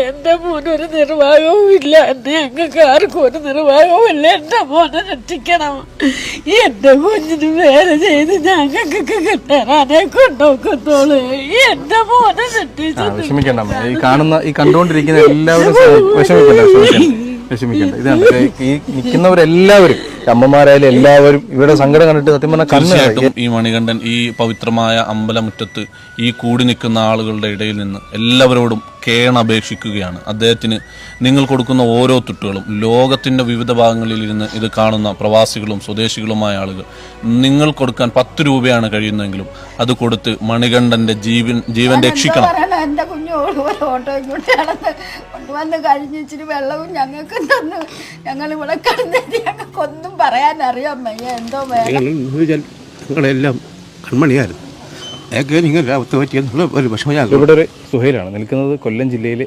എന്റെ മോനൊരു നിർവാഹവും ഇല്ല. ഞങ്ങൾക്ക് ആർക്കും ഒരു നിർവാഹവും ഇല്ല. എന്റെ മോനെ രക്ഷിക്കണം. എന്റെ കുഞ്ഞിന് വേല ചെയ്ത് ഞങ്ങൾക്കൊക്കെ കിട്ടാനെ കൊണ്ടുപോക്കത്തോളൂ. എന്റെ മോനെ വിഷമിക്കണ്ട. ഈ കണ്ടുകൊണ്ടിരിക്കുന്ന എല്ലാവരും വിഷമിക്കണ്ട. ഇതാണ് ഈ നിൽക്കുന്നവരെല്ലാവരും, അമ്മമാരായാലും എല്ലാവരും ഇവിടെ സങ്കടം കണ്ടിട്ട് സത്യം പറഞ്ഞാൽ തീർച്ചയായിട്ടും ഈ മണികണ്ഠൻ ഈ പവിത്രമായ അമ്പലമുറ്റത്ത് ഈ കൂടി നിൽക്കുന്ന ആളുകളുടെ ഇടയിൽ നിന്ന് എല്ലാവരോടും കേണപേക്ഷിക്കുകയാണ്. അദ്ദേഹത്തിന് നിങ്ങൾ കൊടുക്കുന്ന ഓരോ തുട്ടുകളും ലോകത്തിന്റെ വിവിധ ഭാഗങ്ങളിൽ ഇരുന്ന് ഇത് കാണുന്ന പ്രവാസികളും സ്വദേശികളുമായ ആളുകൾ നിങ്ങൾ കൊടുക്കാൻ 10 രൂപയാണ് കഴിയുന്നതെങ്കിലും അത് കൊടുത്ത് മണികണ്ഠന്റെ ജീവൻ രക്ഷിക്കണം. എന്റെ കുഞ്ഞോട് ഒരു ഓട്ടോയും കുട്ടിയാണെന്ന് കൊണ്ടുവന്ന് കഴിഞ്ഞ് ഇച്ചിരി വെള്ളവും ഞങ്ങൾക്ക് തന്നു. ഞങ്ങൾ ഇവിടെ കിടന്നിട്ട് ഞങ്ങൾക്കൊന്നും പറയാൻ അറിയാൻ വയ്യ. എന്തോ നിങ്ങളെല്ലാം കൺമണിയായിരുന്നു. ഒരു വിഷമം. ഇവിടെ ഒരു സുഹൈലാണ് നിൽക്കുന്നത്. കൊല്ലം ജില്ലയിലെ